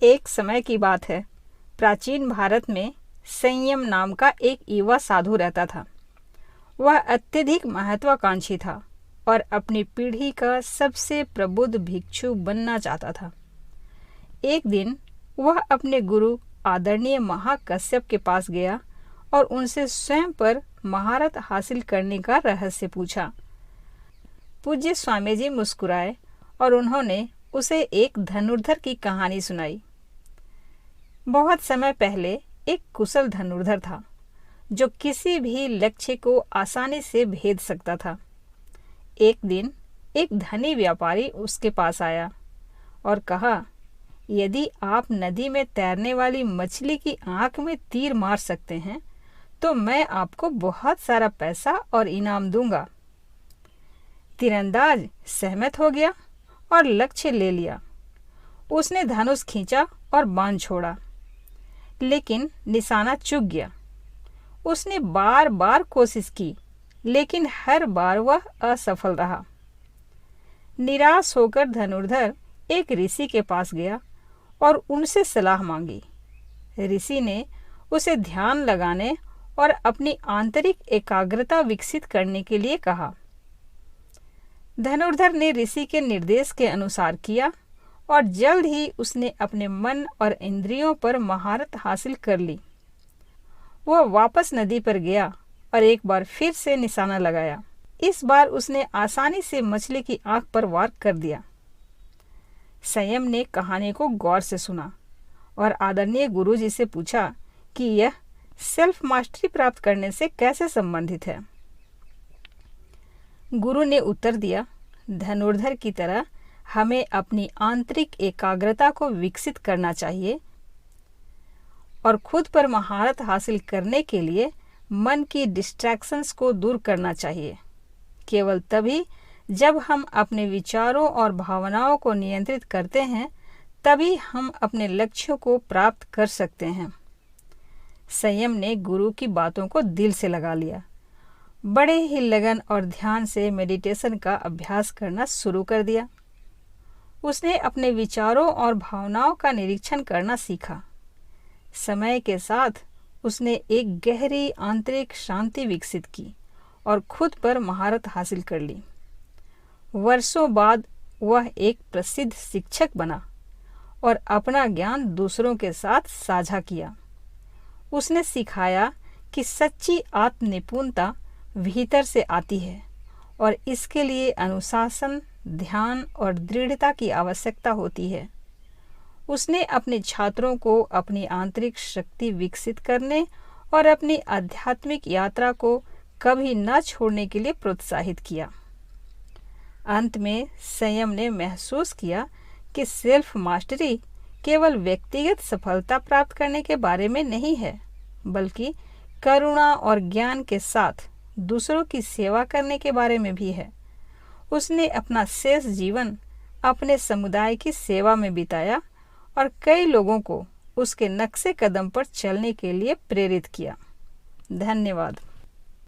एक समय की बात है। प्राचीन भारत में संयम नाम का एक युवा साधु रहता था। वह अत्यधिक महत्वाकांक्षी था और अपनी पीढ़ी का सबसे प्रबुद्ध भिक्षु बनना चाहता था। एक दिन वह अपने गुरु आदरणीय महाकश्यप के पास गया और उनसे स्वयं पर महारत हासिल करने का रहस्य पूछा। पूज्य स्वामी जी मुस्कुराए और उन्होंने उसे एक धनुर्धर की कहानी सुनाई। बहुत समय पहले एक कुशल धनुर्धर था जो किसी भी लक्ष्य को आसानी से भेद सकता था। एक दिन एक धनी व्यापारी उसके पास आया और कहा, यदि आप नदी में तैरने वाली मछली की आंख में तीर मार सकते हैं तो मैं आपको बहुत सारा पैसा और इनाम दूंगा। तीरंदाज सहमत हो गया और लक्ष्य ले लिया। उसने धनुष खींचा और बाण छोड़ा, लेकिन निशाना चूक गया। उसने बार बार कोशिश की, लेकिन हर बार वह असफल रहा। निराश होकर धनुर्धर एक ऋषि के पास गया और उनसे सलाह मांगी। ऋषि ने उसे ध्यान लगाने और अपनी आंतरिक एकाग्रता विकसित करने के लिए कहा। धनुर्धर ने ऋषि के निर्देश के अनुसार किया और जल्द ही उसने अपने मन और इंद्रियों पर महारत हासिल कर ली। वह वापस नदी पर गया और एक बार फिर से निशाना लगाया। इस बार उसने आसानी से मछली की आंख पर वार कर दिया। संयम ने कहानी को गौर से सुना और आदरणीय गुरुजी से पूछा कि यह सेल्फ मास्टरी प्राप्त करने से कैसे संबंधित है। गुरु ने उत्तर दिया, धनुर्धर की तरह हमें अपनी आंतरिक एकाग्रता को विकसित करना चाहिए और खुद पर महारत हासिल करने के लिए मन की डिस्ट्रैक्शंस को दूर करना चाहिए। केवल तभी जब हम अपने विचारों और भावनाओं को नियंत्रित करते हैं तभी हम अपने लक्ष्यों को प्राप्त कर सकते हैं। संयम ने गुरु की बातों को दिल से लगा लिया। बड़े ही लगन और ध्यान से मेडिटेशन का अभ्यास करना शुरू कर दिया। उसने अपने विचारों और भावनाओं का निरीक्षण करना सीखा। समय के साथ उसने एक गहरी आंतरिक शांति विकसित की और खुद पर महारत हासिल कर ली। वर्षों बाद वह एक प्रसिद्ध शिक्षक बना और अपना ज्ञान दूसरों के साथ साझा किया। उसने सिखाया कि सच्ची आत्म निपुणता भीतर से आती है और इसके लिए अनुशासन, ध्यान और दृढ़ता की आवश्यकता होती है। उसने अपने छात्रों को अपनी आंतरिक शक्ति विकसित करने और अपनी आध्यात्मिक यात्रा को कभी न छोड़ने के लिए प्रोत्साहित किया। अंत में संयम ने महसूस किया कि सेल्फ मास्टरी केवल व्यक्तिगत सफलता प्राप्त करने के बारे में नहीं है, बल्कि करुणा और ज्ञान के साथ दूसरों की सेवा करने के बारे में भी है। उसने अपना शेष जीवन अपने समुदाय की सेवा में बिताया और कई लोगों को उसके नक्शे कदम पर चलने के लिए प्रेरित किया। धन्यवाद।